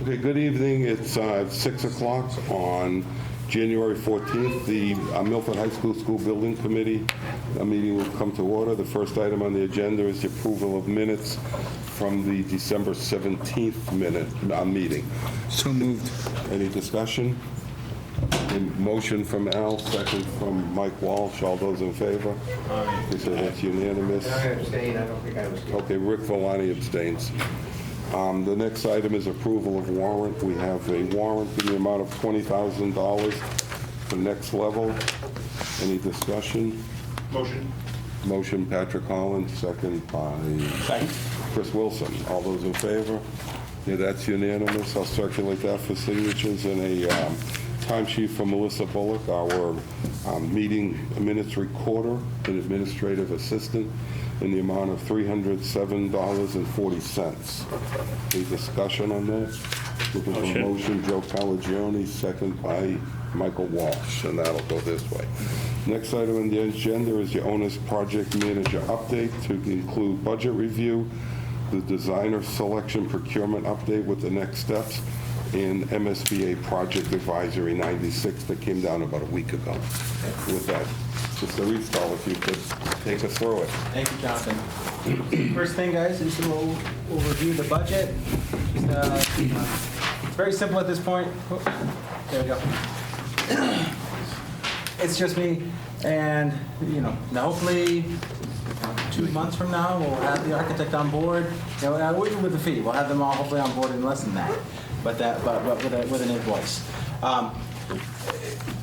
Okay, good evening. It's 6 o'clock on January 14th. The Milford High School School Building Committee meeting will come to order. The first item on the agenda is the approval of minutes from the December 17th meeting. So moved. Any discussion? A motion from Al, second from Mike Walsh. All those in favor? Aye. So that's unanimous. I abstain, I don't think I was here. Okay, Rick Valani abstains. The next item is approval of warrant. We have a warrant in the amount of $20,000 for Next Level. Any discussion? Motion. Motion, Patrick Holland, second by Chris Wilson. All those in favor? Yeah, that's unanimous. I'll circulate that for signatures, and a timesheet for Melissa Bullock, our meeting minutes recorder and administrative assistant, in the amount of $307.40. Any discussion on that? Looking for a motion, Joe Calagione, second by Michael Walsh, and that'll go this way. Next item on the agenda is the owner's project manager update, to include budget review, the designer selection procurement update with the next steps, and MSBA Project Advisory 96 that came down about a week ago. With that, Mr. Riefstall, if you could take us through it. Thank you, Jonathan. First thing, guys, is we'll review the budget. It's very simple at this point. Oh, there we go. It's just me, and now hopefully 2 months from now we'll have the architect on board. With the fee, we'll have them all hopefully on board in less than that, but with an invoice.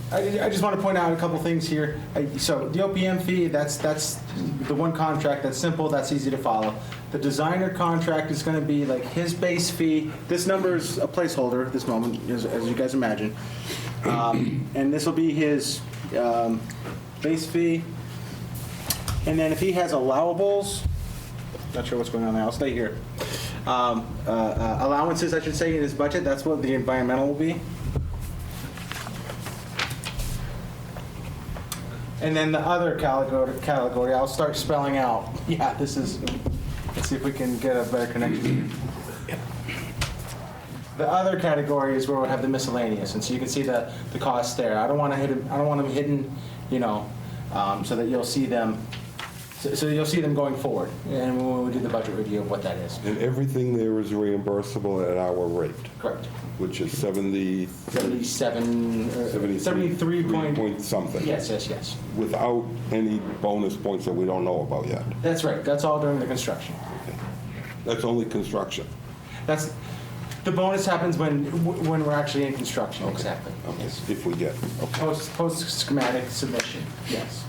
I just want to point out a couple things here. So the OPM fee, that's the one contract that's simple, that's easy to follow. The designer contract is going to be like his base fee. This number is a placeholder at this moment, as you guys imagine. And this will be his base fee. And then if he has allowables, not sure what's going on there, I'll stay here. Allowances, I should say, in his budget, that's what the environmental will be. And then the other category, I'll start spelling out. Yeah, this is, let's see if we can get a better connection here. The other category is where we'll have the miscellaneous, and so you can see the costs there. I don't want them hidden, so that you'll see them. So you'll see them going forward, and when we do the budget review of what that is. And everything there is reimbursable at our rate, Correct. which is 73 point something. Yes. Without any bonus points that we don't know about yet. That's right. That's all during the construction. That's only construction. That's the bonus happens when we're actually in construction. Exactly. Okay, Yes. if we get. Okay. Post schematic submission. Yes.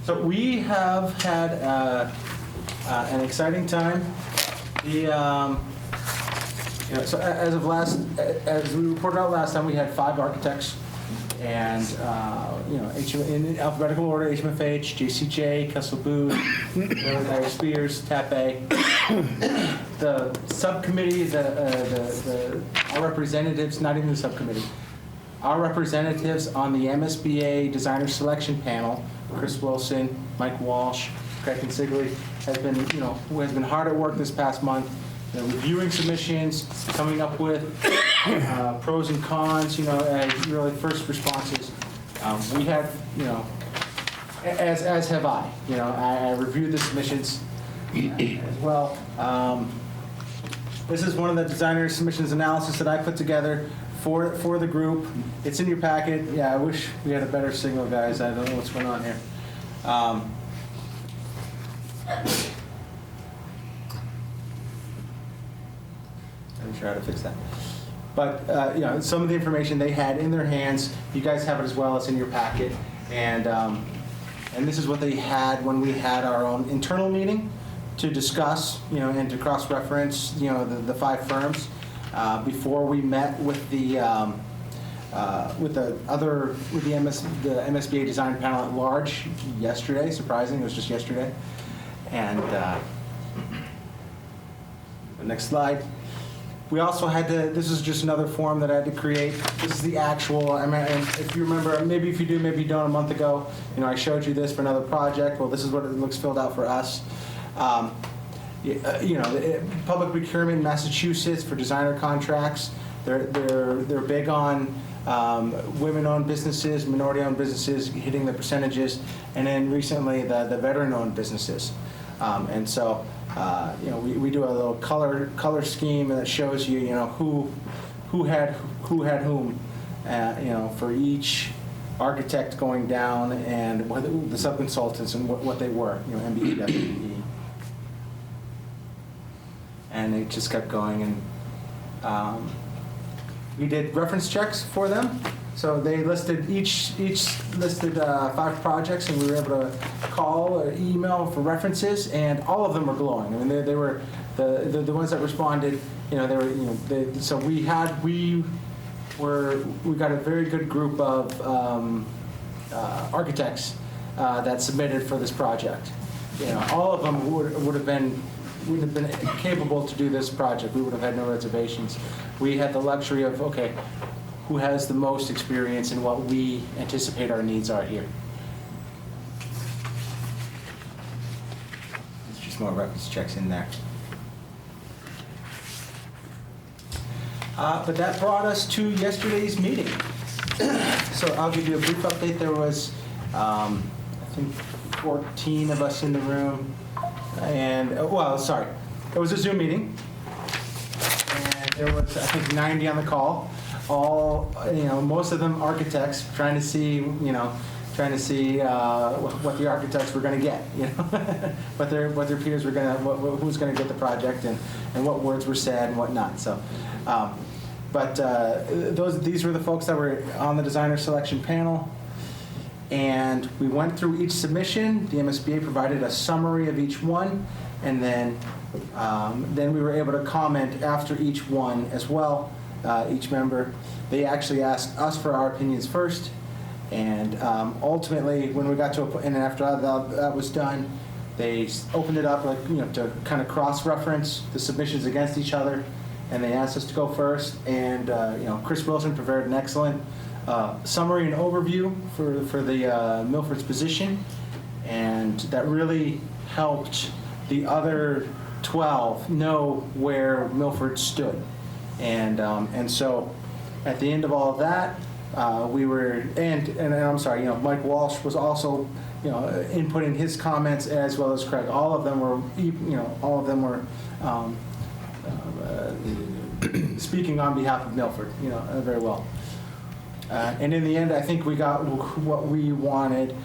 So we have had an exciting time. So as we reported out last time, we had 5 architects, and in alphabetical order: HMFH, JCJ, Kessel Booth, Spears, TAPE. The subcommittee, our representatives, not even the subcommittee, our representatives on the MSBA Designer Selection Panel, Chris Wilson, Mike Walsh, Craig Consigli, who has been hard at work this past month, reviewing submissions, coming up with pros and cons, really first responses. We had, as have I. I reviewed the submissions as well. This is one of the designer submissions analysis that I put together for the group. It's in your packet. Yeah, I wish we had a better signal, guys. I don't know what's going on here. I'm sure how to fix that. But some of the information they had in their hands, you guys have it as well. It's in your packet, and this is what they had when we had our own internal meeting to discuss, and to cross-reference, the 5 firms. Before we met with the MSBA design panel at large yesterday. Surprising, it was just yesterday. And the next slide. We also had to. This is just another form that I had to create. This is the actual. And if you remember, maybe if you do, maybe you don't. A month ago, I showed you this for another project. Well, this is what it looks filled out for us. public procurement in Massachusetts for designer contracts. They're big on women-owned businesses, minority-owned businesses hitting the percentages, and then recently the veteran-owned businesses. And so, we do a little color scheme that shows you, who had whom, for each architect going down, and what the subconsultants and what they were, MBE, WBE. And it just kept going, and we did reference checks for them. So they listed, each listed 5 projects, and we were able to call or email for references, and all of them were glowing. I mean, they were the ones that responded. So we got a very good group of architects that submitted for this project. All of them would have been capable to do this project. We would have had no reservations. We had the luxury of, okay, who has the most experience in what we anticipate our needs are here. There's just more reference checks in there. But that brought us to yesterday's meeting. So I'll give you a brief update. There was, I think, 14 of us in the room. And, it was a Zoom meeting. And there was, I think, 90 on the call. All, most of them architects trying to see what the architects were going to get, what their peers were going to, who's going to get the project, and what words were said and whatnot. So, these were the folks that were on the designer selection panel, and we went through each submission. The MSBA provided a summary of each one, and then we were able to comment after each one as well. Each member, they actually asked us for our opinions first, and ultimately, when we got to and after that was done, they opened it up to kind of cross-reference the submissions against each other, and they asked us to go first. And Chris Wilson prepared an excellent summary and overview for the Milford's position, and that really helped the other 12 know where Milford stood. And so at the end of all of that, we were, and I'm sorry, Mike Walsh was also, inputting his comments, as well as Craig. All of them were, speaking on behalf of Milford, very well. And in the end, I think we got what we wanted.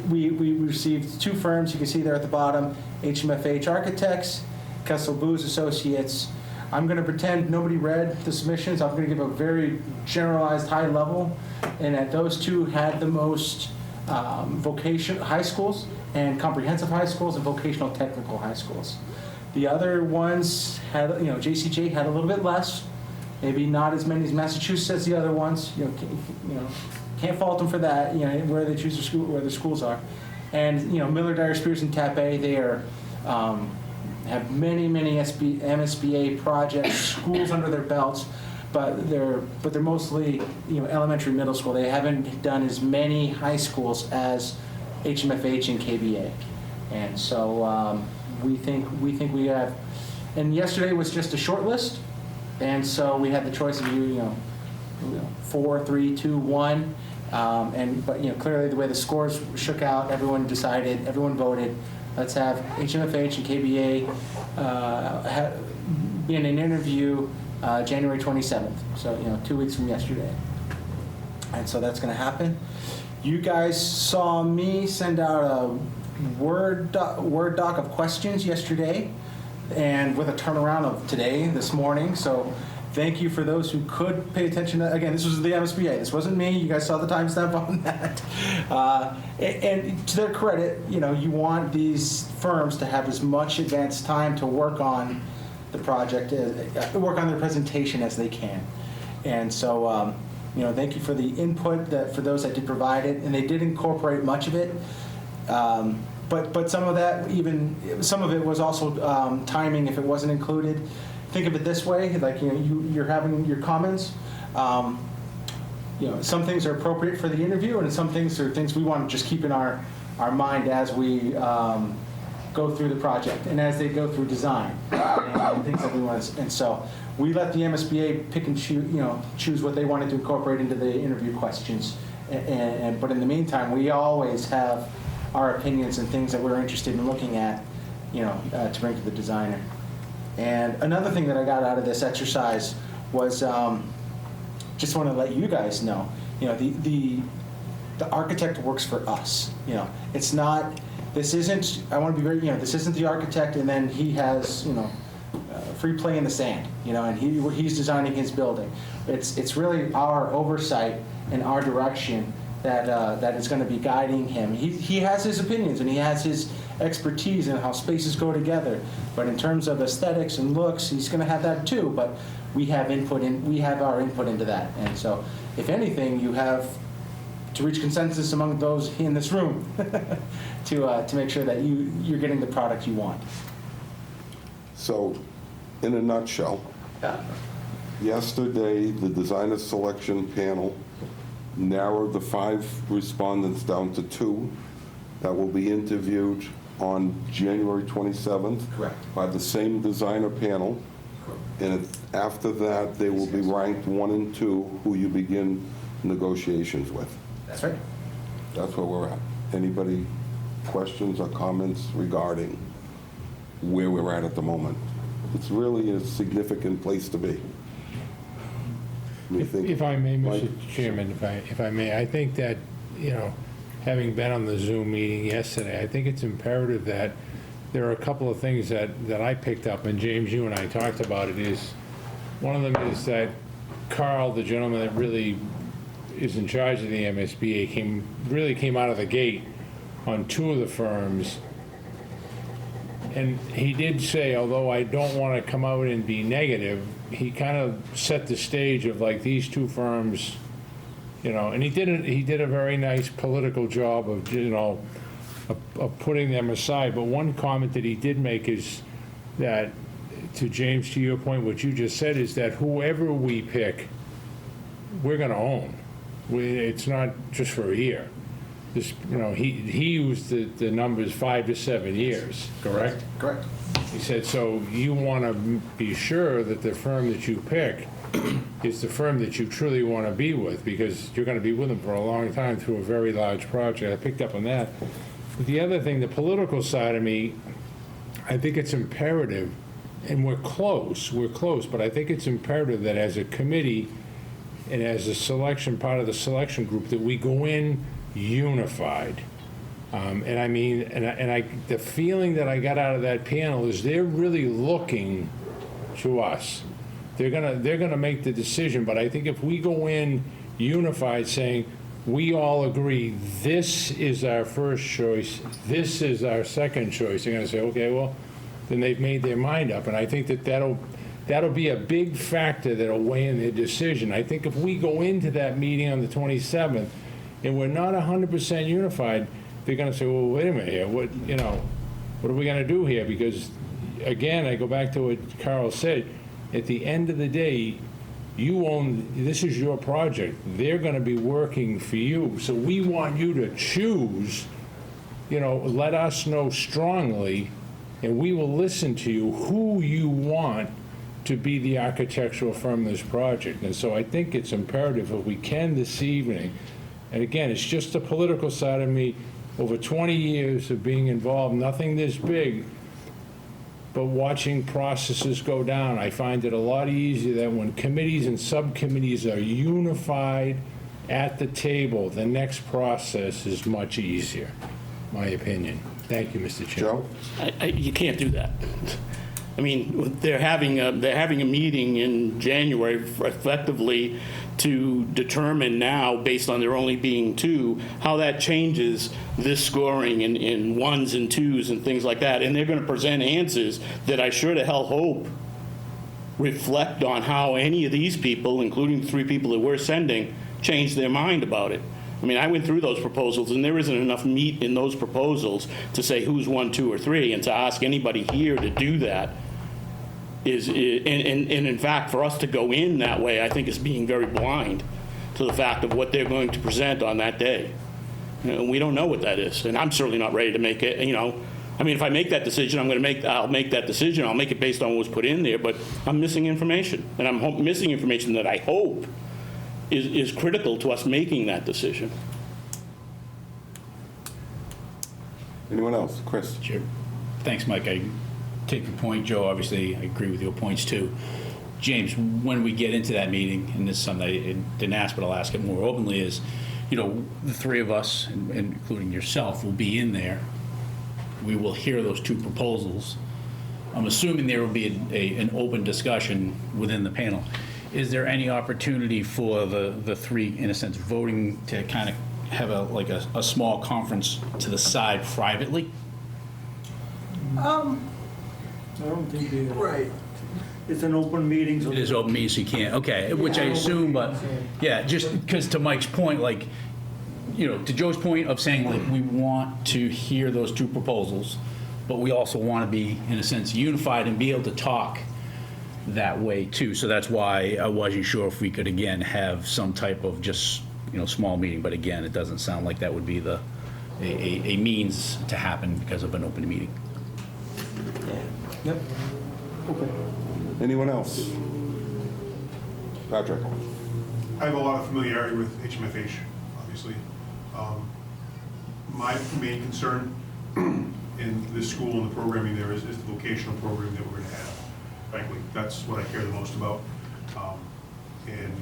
We received 2 firms, you can see there at the bottom, HMFH Architects, Kessel Booz Associates. I'm going to pretend nobody read the submissions. I'm going to give a very generalized high level, and that those 2 had the most vocational high schools and comprehensive high schools and vocational technical high schools. The other ones had, JCJ had a little bit less, maybe not as many as Massachusetts as the other ones. Can't fault them for that. Where they choose their school, where their schools are, and Miller, Dyer, Spears, and Tappe, they are. Have many MSBA projects, schools under their belts, but they're mostly elementary, middle school. They haven't done as many high schools as HMFH and KBA, and so we think we have. And yesterday was just a short list, and so we had the choice of 4, 3, 2, 1, but clearly the way the scores shook out, everyone voted. Let's have HMFH and KBA be in an interview January 27th, so 2 weeks from yesterday. And so that's going to happen. You guys saw me send out a Word doc of questions yesterday, and with a turnaround of this morning. So thank you for those who could pay attention. Again, this was the MSBA. This wasn't me. You guys saw the timestamp on that. And to their credit, you want these firms to have as much advanced time to work on the project, work on their presentation as they can. And so, thank you for the input for those that did provide it, and they did incorporate much of it. But some of it was also timing if it wasn't included. Think of it this way, like you're having your comments. Some things are appropriate for the interview, and some things are things we want to just keep in our mind as we go through the project and as they go through design and things that we want to, and so we let the MSBA pick and choose what they wanted to incorporate into the interview questions. But in the meantime, we always have our opinions and things that we're interested in looking at, to bring to the designer. And another thing that I got out of this exercise was just want to let you guys know, the architect works for us. It's not. This isn't. I want to be very. This isn't the architect, and then he has free play in the sand. And he's designing his building. It's really our oversight and our direction that is going to be guiding him. He has his opinions and he has his expertise in how spaces go together. But in terms of aesthetics and looks, he's going to have that too. But we have our input into that. And so, if anything, you have to reach consensus among those in this room to make sure that you're getting the product you want. So, in a nutshell, yesterday, the designer selection panel narrowed the 5 respondents down to 2 that will be interviewed on January 27th. Correct. By the same designer panel. And after that, they will be ranked 1 and 2, who you begin negotiations with. That's right. That's where we're at. Anybody questions or comments regarding where we're at the moment? It's really a significant place to be. If I may, Mike? Mr. Chairman, if I may, I think that, having been on the Zoom meeting yesterday, I think it's imperative that there are a couple of things that I picked up, and James, you and I talked about it, is one of them is that Carl, the gentleman that really is in charge of the MSBA, came out of the gate on 2 of the firms. And he did say, although I don't want to come out and be negative, he kind of set the stage of like these 2 firms, and he did a very nice political job of, of putting them aside. But one comment that he did make is that, to James, to your point, what you just said is that whoever we pick, we're going to own. It's not just for a year. This, he used the numbers 5 to 7 years, correct? Correct. He said, so you want to be sure that the firm that you pick is the firm that you truly want to be with, because you're going to be with them for a long time through a very large project. I picked up on that. But the other thing, the political side of me, I think it's imperative, and we're close, but I think it's imperative that as a committee and as a part of the selection group, that we go in unified. And I mean, the feeling that I got out of that panel is they're really looking to us. They're gonna make the decision, but I think if we go in unified, saying we all agree this is our first choice, this is our second choice, they're gonna say, okay, well, then they've made their mind up, and I think that'll be a big factor that'll weigh in their decision. I think if we go into that meeting on the 27th and we're not 100% unified, they're going to say, well, wait a minute here, what are we going to do here? Because, again, I go back to what Carl said, at the end of the day, this is your project. They're going to be working for you. So we want you to choose, let us know strongly, and we will listen to you, who you want to be the architectural firm of this project. And so I think it's imperative if we can this evening, and again, it's just the political side of me, over 20 years of being involved, nothing this big, but watching processes go down, I find it a lot easier that when committees and subcommittees are unified at the table, the next process is much easier, my opinion. Thank you, Mr. Chairman. Joe? You can't do that. I mean, they're having a meeting in January effectively to determine now, based on there only being 2, how that changes this scoring in 1s and 2s and things like that. And they're going to present answers that I sure to hell hope reflect on how any of these people, including the 3 people that we're sending, change their mind about it. I mean, I went through those proposals, and there isn't enough meat in those proposals to say who's 1, 2, or 3, and to ask anybody here to do that and in fact, for us to go in that way, I think is being very blind to the fact of what they're going to present on that day. We don't know what that is, and I'm certainly not ready to make it, I mean, if I make that decision, I'll make that decision. I'll make it based on what was put in there, but I'm missing information. And I'm missing information that I hope is critical to us making that decision. Anyone else? Chris? Sure. Thanks, Mike. I take your point, Joe. Obviously, I agree with your points, too. James, when we get into that meeting, and this is something I didn't ask, but I'll ask it more openly, is, the three of us, and including yourself, will be in there. We will hear those two proposals. I'm assuming there will be an open discussion within the panel. Is there any opportunity for the three, in a sense, voting to kind of have a small conference to the side privately? I don't think they. Right. It's an open meeting. So It is open meeting, so you can't, okay, which I assume, but, yeah, just because to Mike's point, to Joe's point of saying, we want to hear those two proposals, but we also want to be, in a sense, unified and be able to talk that way, too. So that's why I wasn't sure if we could, again, have some type of just, small meeting, but again, it doesn't sound like that would be a means to happen because of an open meeting. Yep. Anyone else? Patrick? I have a lot of familiarity with HMFH, obviously. My main concern in this school and the programming there is the vocational program that we're going to have. Frankly, that's what I care the most about. And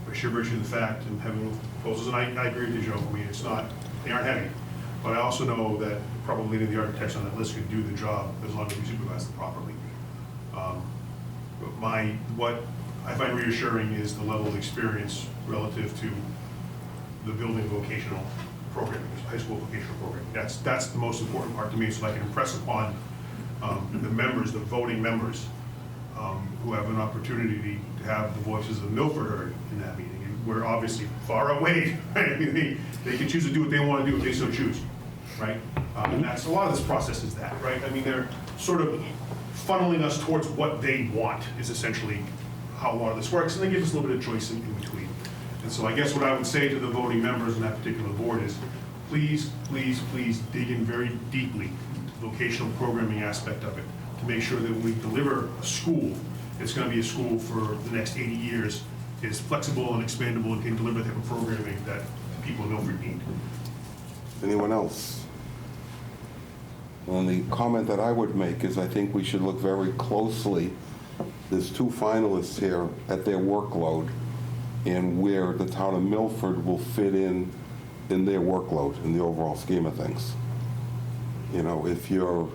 by sheer virtue of the fact and having proposals, and I agree with you, Joe, I mean, they aren't heavy. But I also know that probably any of the architects on that list could do the job as long as we supervise them properly. What I find reassuring is the level of experience relative to the building vocational program, high school vocational program. That's the most important part to me, so I can impress upon the members, the voting members, who have an opportunity to have the voices of Milford heard in that meeting. And we're obviously far away, right? I mean, they can choose to do what they want to do if they so choose, right? And that's a lot of this process is that, right? I mean, they're sort of funneling us towards what they want is essentially how a lot of this works, and they give us a little bit of choice in between. And so I guess what I would say to the voting members in that particular board is, please, please, please dig in very deeply to the vocational programming aspect of it to make sure that when we deliver a school, it's going to be a school for the next 80 years, is flexible and expandable and can deliver the type of programming that people in Milford need. Anyone else? Well, the comment that I would make is I think we should look very closely. There's two finalists here at their workload and where the town of Milford will fit in their workload, in the overall scheme of things. If you're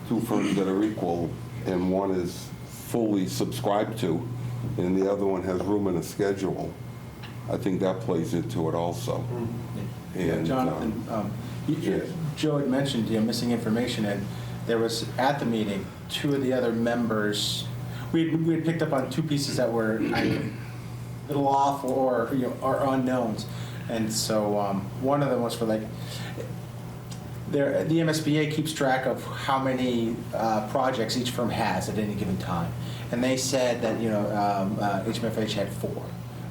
two firms that are equal and one is fully subscribed to and the other one has room in a schedule, I think that plays into it also. And Jonathan, yes. Joe had mentioned missing information, and there was at the meeting 2 of the other members. We had picked up on 2 pieces that were either a little off or are unknowns, and so one of them was for the MSBA keeps track of how many projects each firm has at any given time, and they said that HMFH had 4,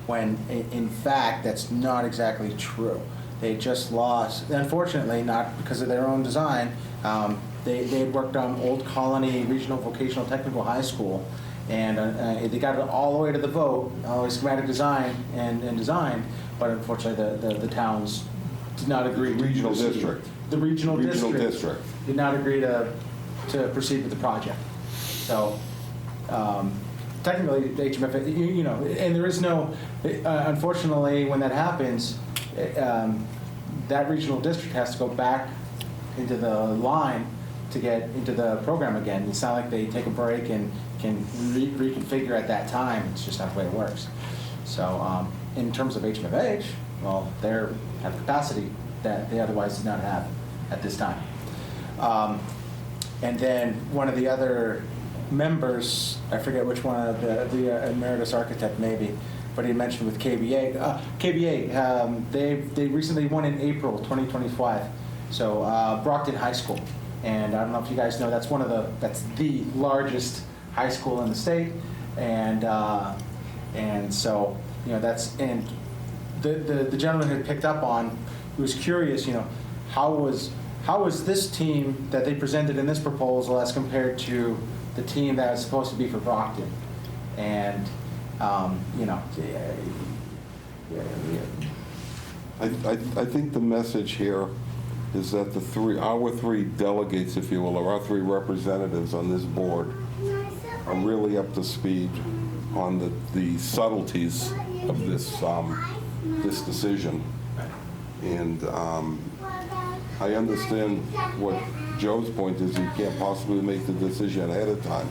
when in fact that's not exactly true. They just lost, unfortunately, not because of their own design. They had worked on Old Colony Regional Vocational Technical High School, and they got it all the way to the vote, all the schematic design and design, but unfortunately the towns did not agree. Regional district. The regional district district did not agree to proceed with the project. So technically, the HMFA, and there is no, unfortunately, when that happens, that regional district has to go back into the line to get into the program again. It's not like they take a break and can reconfigure at that time. It's just not the way it works. So in terms of HMFH, well, they have capacity that they otherwise did not have at this time. And then one of the other members, I forget which one of the emeritus architect maybe, but he mentioned with KBA. They recently won in April 2025. So Brockton High School, and I don't know if you guys know, that's the largest high school in the state, and so the gentleman had picked up on, he was curious, how was how is this team that they presented in this proposal as compared to the team that was supposed to be for Brockton? And, you know, I think the message here is that our three delegates, if you will, or our three representatives on this board are really up to speed on the subtleties of this decision. And I understand what Joe's point is, you can't possibly make the decision ahead of time.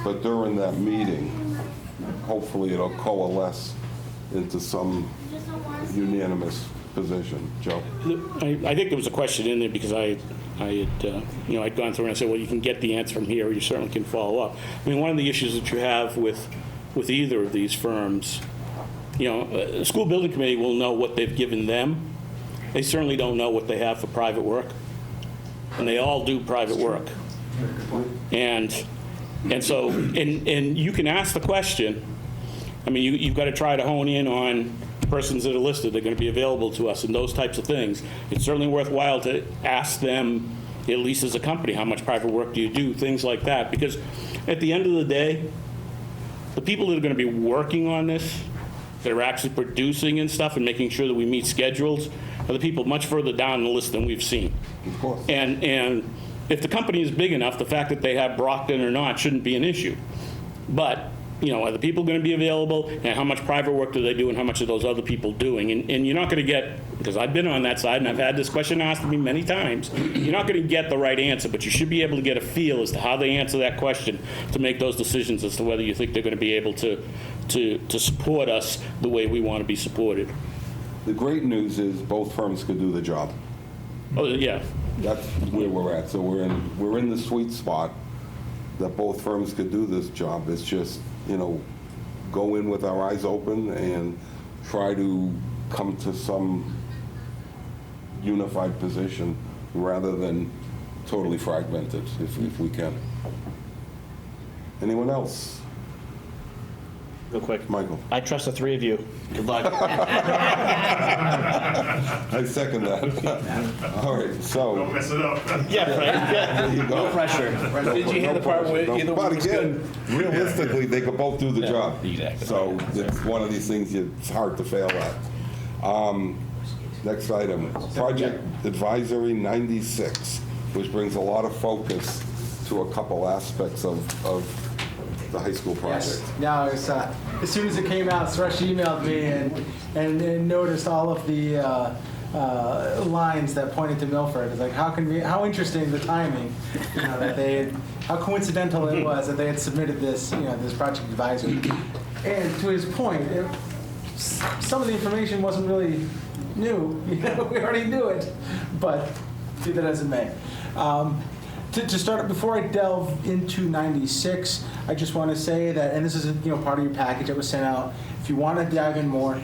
But during that meeting, hopefully it'll coalesce into some unanimous position. Joe? I think there was a question in there because I had, you know, I'd gone through and I said, well, you can get the answer from here, or you certainly can follow up. I mean, one of the issues that you have with either of these firms, you know, the school building committee will know what they've given them. They certainly don't know what they have for private work. And they all do private work. And so, and you can ask the question. I mean, you've got to try to hone in on persons that are listed, they're going to be available to us, and those types of things. It's certainly worthwhile to ask them, at least as a company, how much private work do you do, things like that. Because at the end of the day, the people that are going to be working on this, that are actually producing and stuff and making sure that we meet schedules, are the people much further down the list than we've seen. Of course. And if the company is big enough, the fact that they have Brockton or not shouldn't be an issue. But, you know, are the people going to be available, and how much private work do they do, and how much are those other people doing? And you're not going to get, because I've been on that side, and I've had this question asked of me many times, you're not going to get the right answer, but you should be able to get a feel as to how they answer that question to make those decisions as to whether you think they're going to be able to support us the way we want to be supported. The great news is both firms could do the job. Oh, yeah. That's where we're at. So we're in the sweet spot that both firms could do this job. It's just, you know, go in with our eyes open and try to come to some unified position rather than totally fragmented, if we can. Anyone else? Real quick. Michael? I trust the three of you. Good luck. I second that. All right, so. Don't mess it up. Yeah, right. Yeah. There you go. No pressure. Did you hear the part where either But one was again, good? realistically, they could both do the job. exactly. So it's one of these things it's hard to fail at. Next item, Project Advisory 96, which brings a lot of focus to a couple aspects of the high school project. Yes. Now, it's, as soon as it came out, Suresh emailed me and noticed all of the lines that pointed to Milford. It's like, how interesting the timing, you know, that they had, how coincidental it was that they had submitted this, you know, this project advisory. And to his point, some of the information wasn't really new. You know, we already knew it, but be that as it may. To start, before I delve into 96, I just want to say that, and this is part of your package that was sent out. If you want to dive in more,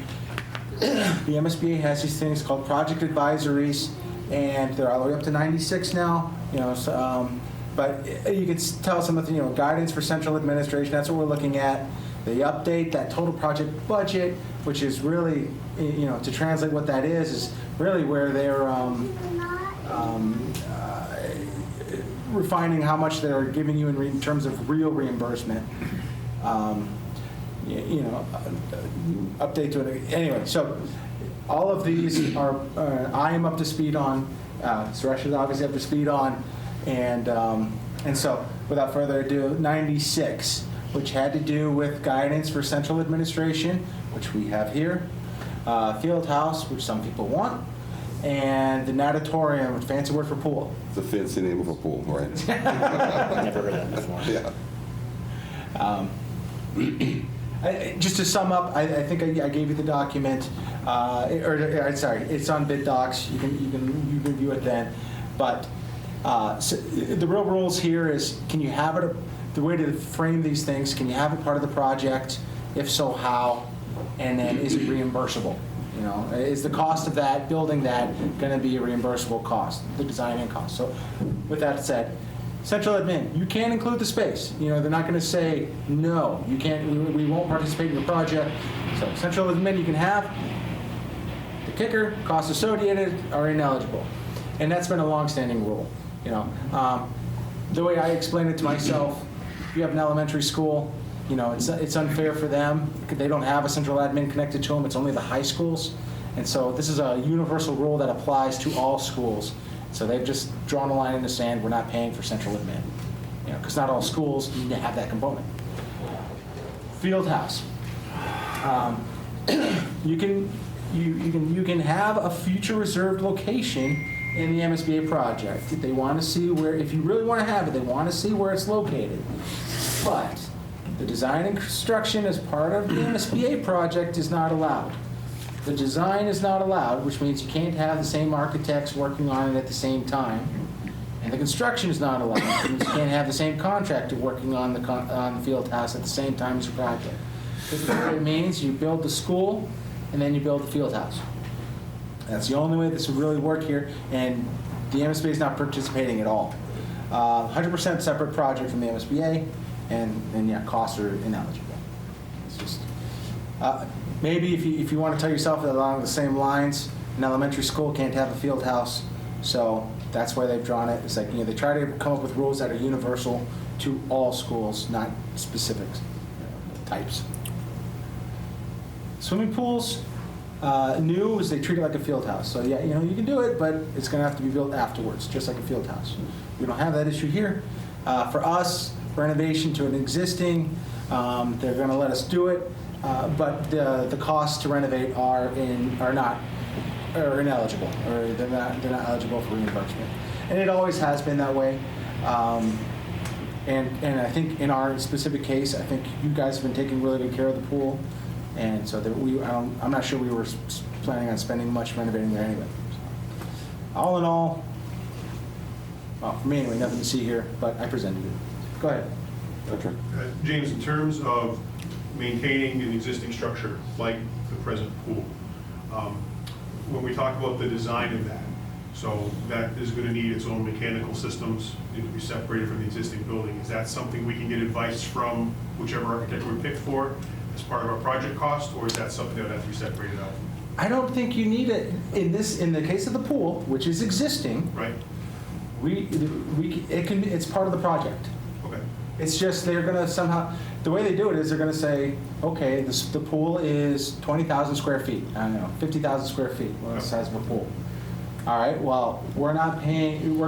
the MSBA has these things called project advisories, and they're all the way up to 96 now. But you can tell some of the guidance for central administration. That's what we're looking at. They update that total project budget, which is really to translate what that is really where they're refining how much they're giving you in terms of real reimbursement. Update to it. Anyway, so all of these are, I am up to speed on, Suresh is obviously up to speed on, and so without further ado, 96, which had to do with guidance for central administration, which we have here, field house, which some people want, and the natatorium, a fancy word for pool. It's a fancy name of a pool, right? Never heard that before. Yeah. Just to sum up, I think I gave you the document, sorry, it's on bid docs. You can view it then. But so the real rules here is: can you have it? The way to frame these things: can you have it part of the project? If so, how? And then is it reimbursable? Is the cost of that, building that, going to be a reimbursable cost, the design and cost? So with that said, central admin, you can include the space. They're not going to say, no, you can't, we won't participate in your project. So central admin you can have. The kicker, costs associated are ineligible. And that's been a longstanding rule, you know. The way I explain it to myself, if you have an elementary school, you know, it's unfair for them. They don't have a central admin connected to them. It's only the high schools. And so this is a universal rule that applies to all schools. So they've just drawn a line in the sand. We're not paying for central admin, you know, because not all schools need to have that component. Field house. You can have a future reserved location in the MSBA project. If they want to see where, if you really want to have it, they want to see where it's located. But the design and construction as part of the MSBA project is not allowed. The design is not allowed, which means you can't have the same architects working on it at the same time. And the construction is not allowed, which means you can't have the same contractor working on the field house at the same time as your project. This is what it means. You build the school, and then you build the field house. That's the only way this would really work here, and the MSBA is not participating at all. 100% separate project from the MSBA, and yeah, costs are ineligible. It's just, maybe if you want to tell yourself that along the same lines, an elementary school can't have a field house, so that's why they've drawn it. It's like, you know, they try to come up with rules that are universal to all schools, not specific types. Swimming pools, new is they treat it like a field house. So yeah, you know, you can do it, but it's going to have to be built afterwards, just like a field house. We don't have that issue here. For us, renovation to an existing, they're going to let us do it, but the costs to renovate are ineligible, or they're not eligible for reimbursement. And it always has been that way. And I think in our specific case, I think you guys have been taking really good care of the pool. And so that I'm not sure we were planning on spending much renovating there anyway. So, all in all, well, for me anyway, nothing to see here, but I presented it. Go ahead. Patrick? James, in terms of maintaining an existing structure like the present pool, when we talk about the design of that, so that is going to need its own mechanical systems, need to be separated from the existing building. Is that something we can get advice from whichever architect we pick for as part of our project cost, or is that something that would have to be separated out? I don't think you need it in the case of the pool, which is existing. Right? It's part of the project. Okay. It's just they're going to somehow, the way they do it is they're going to say, okay, the pool is 20,000 square feet. I don't know, 50,000 square feet. Well, that's the size of a pool. All right, well, we're not paying,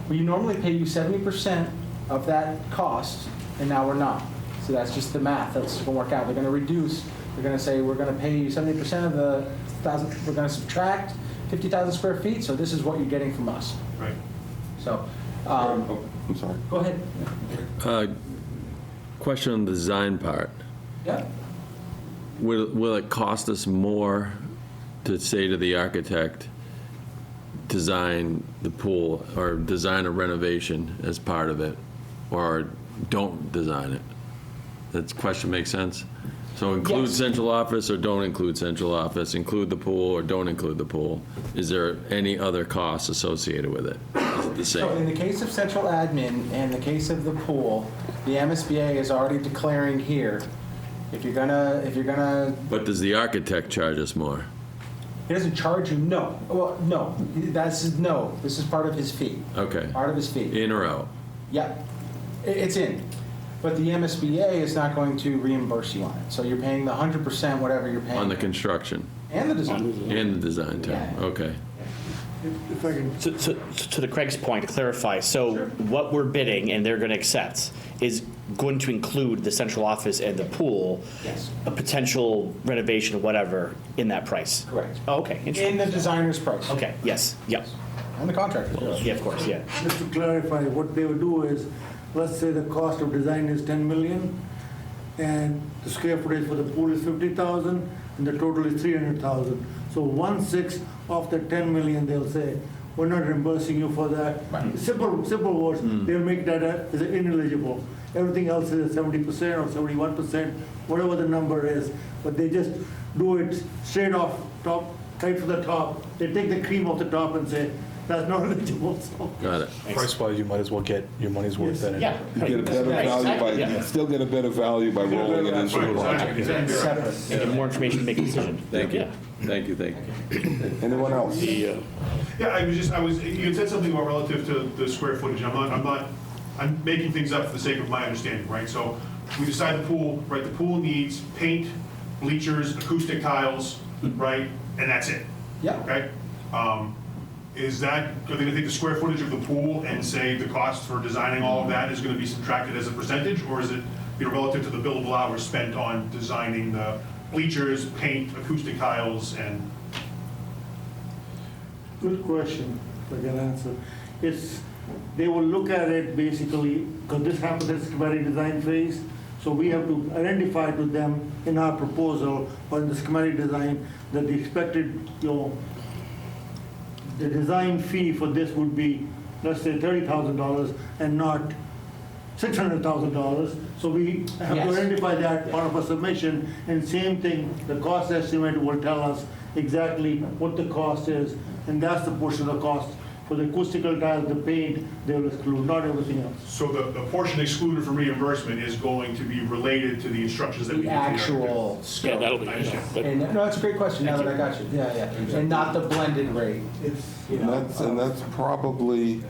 we normally pay you 70% of that cost, and now we're not. So that's just the math that's going to work out. They're going to reduce, they're going to say, we're going to pay you 70% of the 1,000, we're going to subtract 50,000 square feet, so this is what you're getting from us. Right. So, I'm sorry. go ahead. Question on the design part. Yeah. Will it cost us more to say to the architect, design the pool or design a renovation as part of it, or don't design it? That question makes sense? So include Yes. central office or don't include central office, include the pool or don't include the pool? Is there any other costs associated with it? Is it the So in same? the case of central admin and the case of the pool, the MSBA is already declaring here, if you're gonna, But does the architect charge us more? he doesn't charge you, no. Well, no, this is part of his fee. Okay. Part of his fee. In or out? Yeah, it's in. But the MSBA is not going to reimburse you on it. So you're paying the 100% whatever you're paying. On the construction And the design. and the design too? Yeah. Okay. If I can, So to the Craig's point, to clarify, so what we're bidding and they're going to accept is going to include the central office and the pool, Yes. a potential renovation, whatever, in that price? Correct. Oh, okay, In interesting. the designer's price. Okay, yes, yep. And the contractor. Yeah, of course, yeah. just to clarify, what they would do is, let's say the cost of design is 10 million, and the square footage for the pool is 50,000, and the total is 300,000. So 1/6 of the 10 million, they'll say, we're not reimbursing you for that. Right. Simple words, they'll make that as ineligible. Everything else is 70% or 71%, whatever the number is, but they just do it straight off top, right to the top. They take the cream off the top and say, that's not eligible, so. Got it. Price-wise, you might as well get your money's worth then. Yeah. You get a better value by, you still get a better value by rolling it into the project. Separate. And get more information to make a decision. Thank you. Yeah. Thank you. Anyone else? The, Yeah, you had said something about relative to the square footage. I'm making things up for the sake of my understanding, right? So we decide the pool, right? The pool needs paint, bleachers, acoustic tiles, right? And that's it. Yeah. Okay? Are they gonna take the square footage of the pool and say the cost for designing all of that is gonna be subtracted as a percentage? Or is it, relative to the billable hours spent on designing the bleachers, paint, acoustic tiles, and Good question, if I can answer. They will look at it basically, because this happens at schematic design phase, so we have to identify to them in our proposal or in the schematic design that the expected, the design fee for this would be, let's say, $30,000 and not $600,000. So we have Yes. to identify that part of our submission, and same thing, the cost estimate will tell us exactly what the cost is, and that's the portion of the cost. For the acoustical tiles, the paint, they will exclude, not everything else. so the portion excluded from reimbursement is going to be related to the instructions that we The give to the architect. actual yeah, scope. that'll be, And, no, that's a great question, now that I got you. Yeah. And not the blended rate. And that's probably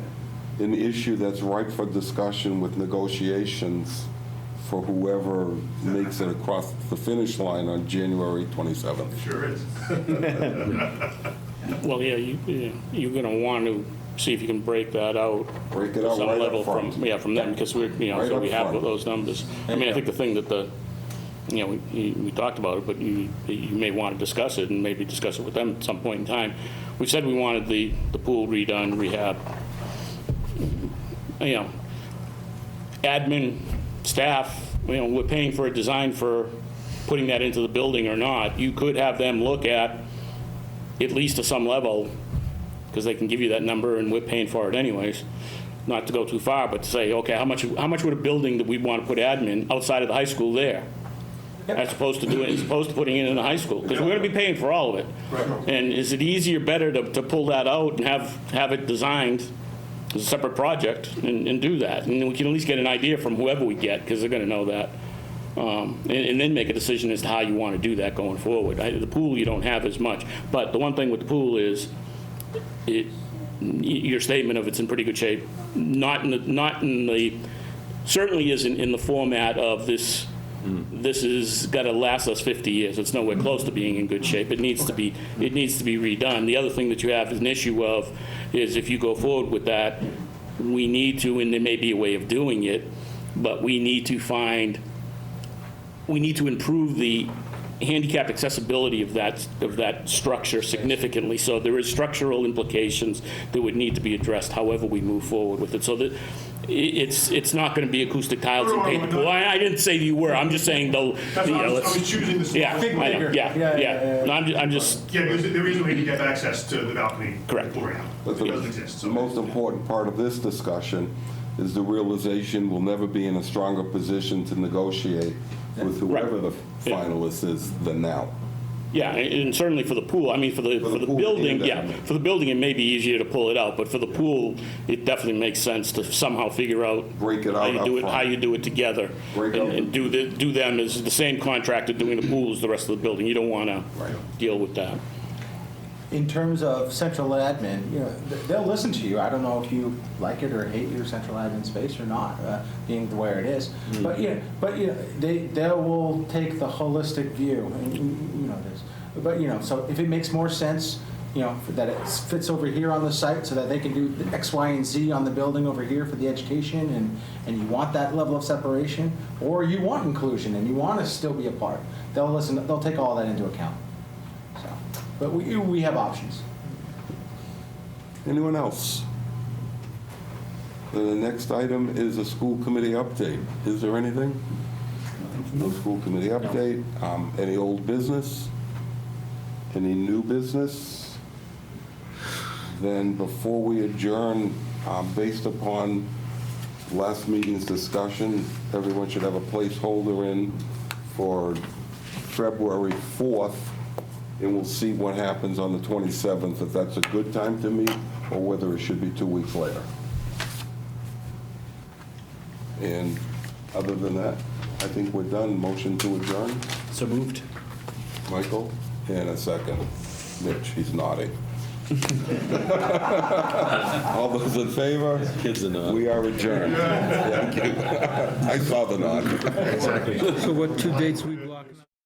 an issue that's ripe for discussion with negotiations for whoever makes it across the finish line on January 27th. Sure is. well, yeah, you're going to want to see if you can break that out. Break it out some right up level front. from them, because we're, Right so up we have front. those numbers. I mean, I think the thing that we talked about it, but you may want to discuss it and maybe discuss it with them at some point in time. We said we wanted the pool redone, rehab. Admin, staff, we're paying for a design for putting that into the building or not. You could have them look at least to some level, because they can give you that number and we're paying for it anyways. Not to go too far, but to say, okay, how much would a building that we want to put admin outside of the high school there? As opposed to putting it in the high school, because we're going to be paying for all of it. And is it easier, better to pull that out and have it designed as a separate project and do that? And we can at least get an idea from whoever we get, because they're going to know that. And then make a decision as to how you want to do that going forward. The pool, you don't have as much. But the one thing with the pool is, your statement of it's in pretty good shape, certainly isn't in the format of this. This is got to last us 50 years. It's nowhere close to being in good shape. It needs to be redone. The other thing that you have is an issue of is if you go forward with that, we need to, and there may be a way of doing it, but we need to improve the handicap accessibility of that structure significantly. So there is structural implications that would need to be addressed however we move forward with it. So that it's not going to be acoustic tiles and paint the pool. I didn't say you were. I'm just saying though. That's why I was choosing the small. Yeah, I know. Yeah. No, I'm just. Yeah, there is no handicap access to the balcony. Correct. Right now. But It doesn't exist. the So. most important part of this discussion is the realization we'll never be in a stronger position to negotiate with whoever the finalist is than now. Yeah, and certainly for the pool, I mean, for the pool, building, yeah. for the building, it may be easier to pull it out, but for the pool, it definitely makes sense to somehow figure out Break it out up front. how you do it together, Break out and do them as the same contractor doing the pool as the rest of the building. You don't want to deal with that. In terms of central admin, they'll listen to you. I don't know if you like it or hate your central admin space or not, being the way it is. But they will take the holistic view, and you know this. But so if it makes more sense, that it fits over here on the site, so that they can do the X, Y, and Z on the building over here for the education, and you want that level of separation, or you want inclusion and you want to still be a part, they'll listen. They'll take all that into account. But we have options. Anyone else? The next item is a school committee update. Is there anything? No school committee update. Any old business? Any new business? Then before we adjourn, based upon last meeting's discussion, everyone should have a placeholder in for February 4th. And we'll see what happens on the 27th, if that's a good time to meet, or whether it should be 2 weeks later. And other than that, I think we're done. Motion to adjourn. So moved. Michael, and a second. Mitch, he's nodding. All those in favor? Kids are not. We are adjourned. Thank you. I saw the nod. So what two dates we blocked?